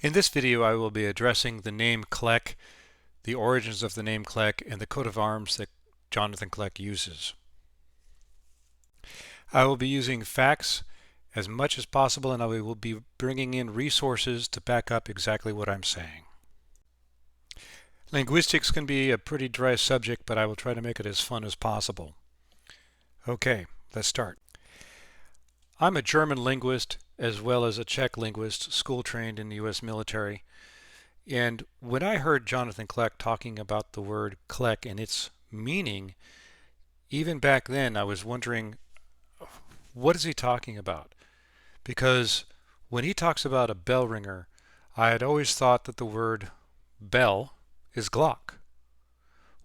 In this video I will be addressing the name Kleck, the origins of the name Kleck, and the coat of arms that Jonathan Kleck uses. I will be using facts as much as possible, and I will be bringing in resources to back up exactly what I'm saying. Linguistics can be a pretty dry subject, but I will try to make it as fun as possible. Okay, let's start. I'm a German linguist as well as a Czech linguist, school trained in the US military. And when I heard Jonathan Kleck talking about the word Kleck and its meaning, even back then I was wondering, what is he talking about? Because when he talks about a bell ringer, I had always thought that the word bell is Glock.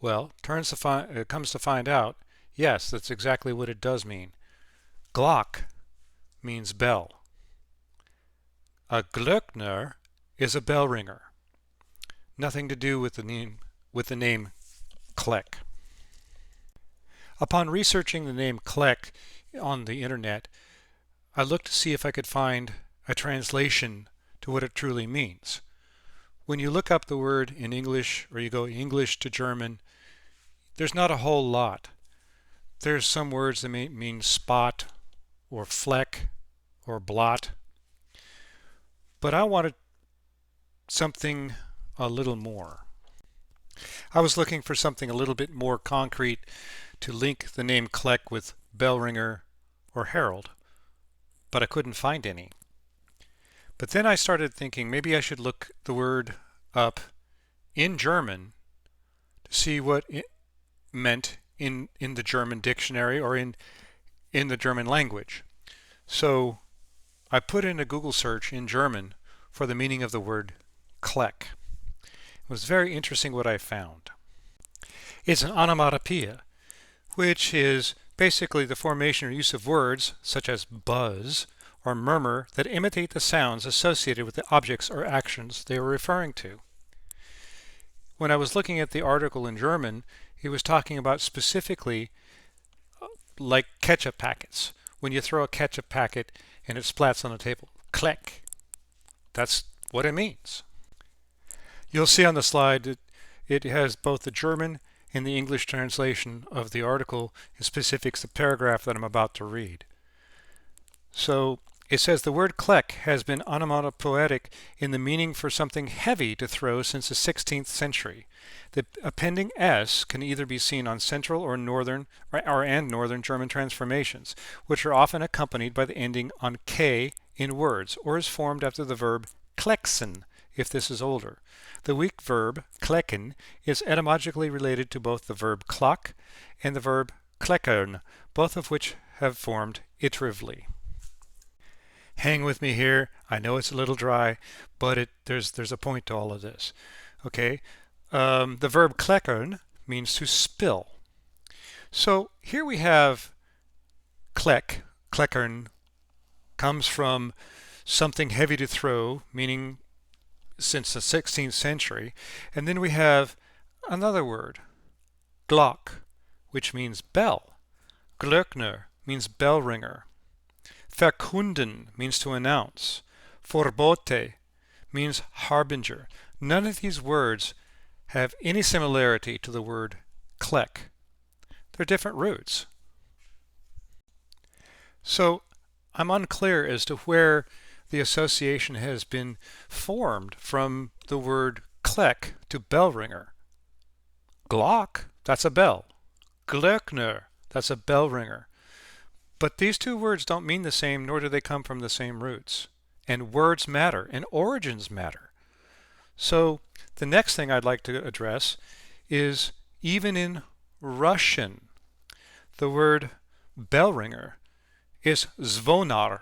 Well, it comes to find out, yes, that's exactly what it does mean. Glock means bell. A Glöckner is a bell ringer. Nothing to do with the name Kleck. Upon researching the name Kleck on the internet, I looked to see if I could find a translation to what it truly means. When you look up the word in English, or you go English to German, there's not a whole lot. There's some words that may mean spot or fleck or blot. But I wanted something a little more. I was looking for something a little bit more concrete to link the name Kleck with bell ringer or herald, but I couldn't find any. But then I started thinking maybe I should look the word up in German to see what it meant in the German dictionary or in the German language. So I put in a Google search in German for the meaning of the word Kleck. It was very interesting what I found. It's an onomatopoeia, which is basically the formation or use of words such as buzz or murmur that imitate the sounds associated with the objects or actions they are referring to. When I was looking at the article in German, he was talking about specifically like ketchup packets. When you throw a ketchup packet and it splats on the table, Kleck. That's what it means. You'll see on the slide that it has both the German and the English translation of the article, and specifics the paragraph that I'm about to read. So it says the word Kleck has been onomatopoetic in the meaning for something heavy to throw since the 16th century. The appending S can either be seen on Central or Northern and Northern German transformations, which are often accompanied by the ending on K in words, or is formed after the verb klecksen, if this is older. The weak verb klecken is etymologically related to both the verb klock and the verb kleckern, both of which have formed iteratively. Hang with me here. I know it's a little dry, but there's a point to all of this. Okay, the verb kleckern means to spill. So here we have kleckern comes from something heavy to throw, meaning since the 16th century, and then we have another word, Glock, which means bell. Glöckner means bell ringer. Verkunden means to announce. Vorbote means harbinger. None of these words have any similarity to the word Kleck. They're different roots. So I'm unclear as to where the association has been formed from the word Kleck to bell ringer. Glock, that's a bell. Glöckner, that's a bell ringer. But these two words don't mean the same, nor do they come from the same roots. And words matter, and origins matter. So the next thing I'd like to address is even in Russian, the word bell ringer is zvonar.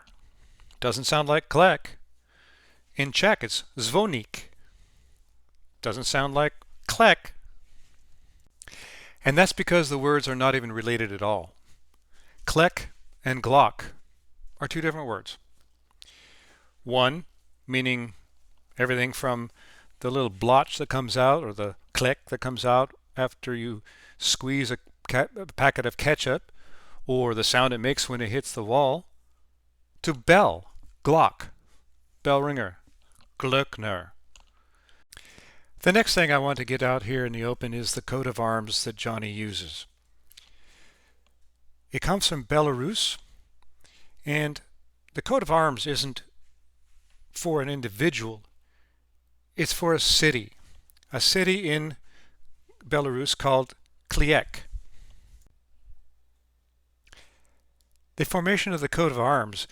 Doesn't sound like Kleck. In Czech, it's zvonik. Doesn't sound like Kleck. And that's because the words are not even related at all. Kleck and Glock are two different words. One meaning everything from the little blotch that comes out, or the Kleck that comes out after you squeeze a packet of ketchup, or the sound it makes when it hits the wall, to bell, Glock, bell ringer, Glöckner. The next thing I want to get out here in the open is the coat of arms that Johnny uses. It comes from Belarus, and the coat of arms isn't for an individual, it's for a city in Belarus called Kleck. The formation of the coat of arms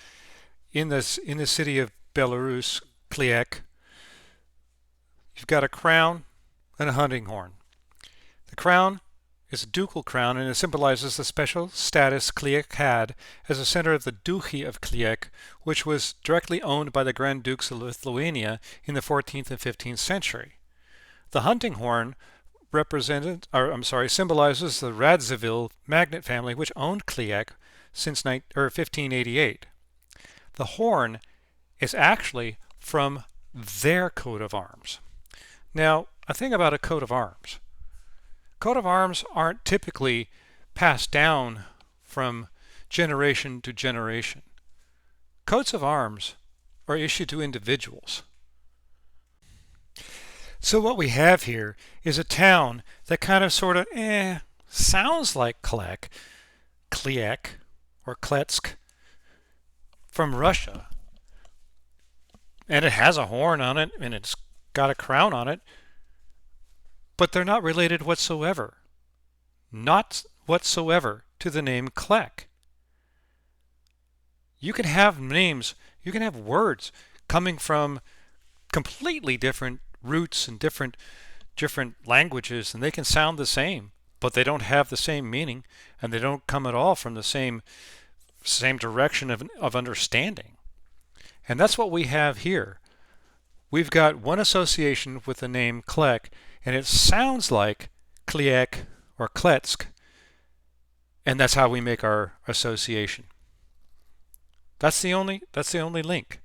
in the city of Belarus, Kleck, you've got a crown and a hunting horn. The crown is a ducal crown, and it symbolizes the special status Kleck had as a center of the Duchy of Kleck, which was directly owned by the Grand Dukes of Lithuania in the 14th and 15th century. The hunting horn symbolizes the Radziwill magnate family, which owned Kleck since 1588. The horn is actually from their coat of arms. Now, a thing about a coat of arms. Coat of arms aren't typically passed down from generation to generation. Coats of arms are issued to individuals. So what we have here is a town that kind of sort of sounds like Kleck or Kletsk from Russia. And it has a horn on it, and it's got a crown on it, but they're not related whatsoever. Not whatsoever to the name Kleck. You can have names, you can have words coming from completely different roots and different languages, and they can sound the same, but they don't have the same meaning, and they don't come at all from the same direction of understanding. And that's what we have here. We've got one association with the name Kleck, and it sounds like Kleck or Kletsk, and that's how we make our association. That's the only link.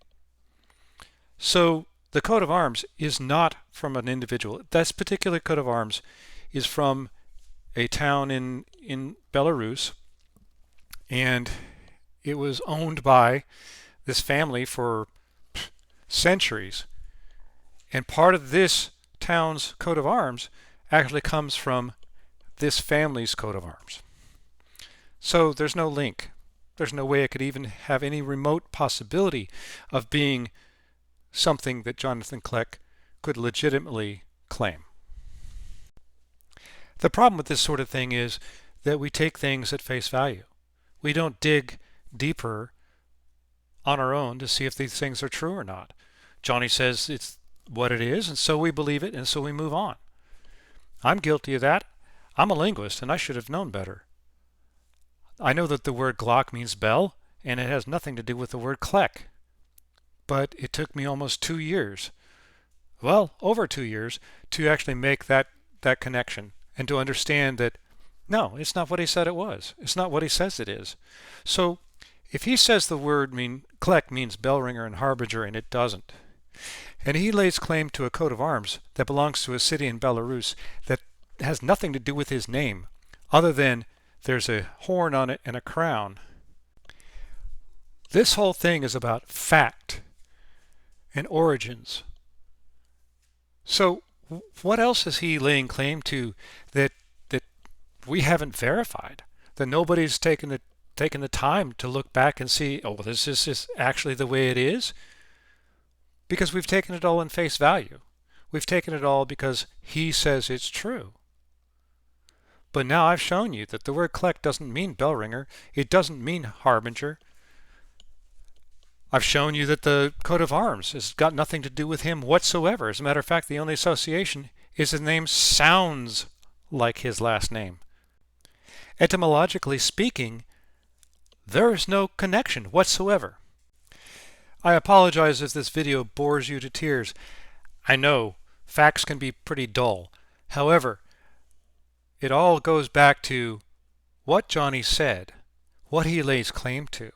So the coat of arms is not from an individual. This particular coat of arms is from a town in Belarus, and it was owned by this family for centuries. And part of this town's coat of arms actually comes from this family's coat of arms. So there's no link. There's no way it could even have any remote possibility of being something that Jonathan Kleck could legitimately claim. The problem with this sort of thing is that we take things at face value. We don't dig deeper on our own to see if these things are true or not. Johnny says it's what it is, and so we believe it, and so we move on. I'm guilty of that. I'm a linguist, and I should have known better. I know that the word Glock means bell, and it has nothing to do with the word Kleck. But it took me almost 2 years, well, over 2 years, to actually make that connection and to understand that, no, it's not what he said it was. It's not what he says it is. So if he says the word Kleck means bell ringer and harbinger, and it doesn't, and he lays claim to a coat of arms that belongs to a city in Belarus that has nothing to do with his name, other than there's a horn on it and a crown. This whole thing is about fact and origins. So what else is he laying claim to that we haven't verified, that nobody's taken the time to look back and see, oh, this is actually the way it is? Because we've taken it all in face value. We've taken it all because he says it's true. But now I've shown you that the word Kleck doesn't mean bell ringer. It doesn't mean harbinger. I've shown you that the coat of arms has got nothing to do with him whatsoever. As a matter of fact, the only association is his name sounds like his last name. Etymologically speaking, there is no connection whatsoever. I apologize if this video bores you to tears. I know facts can be pretty dull. However, it all goes back to what Johnny said, what he lays claim to,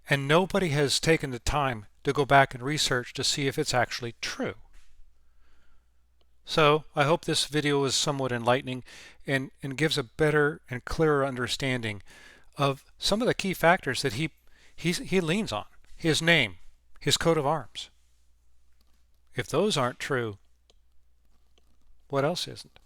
and nobody has taken the time to go back and research to see if it's actually true. So I hope this video is somewhat enlightening and gives a better and clearer understanding of some of the key factors that he leans on. His name, his coat of arms. If those aren't true, what else isn't?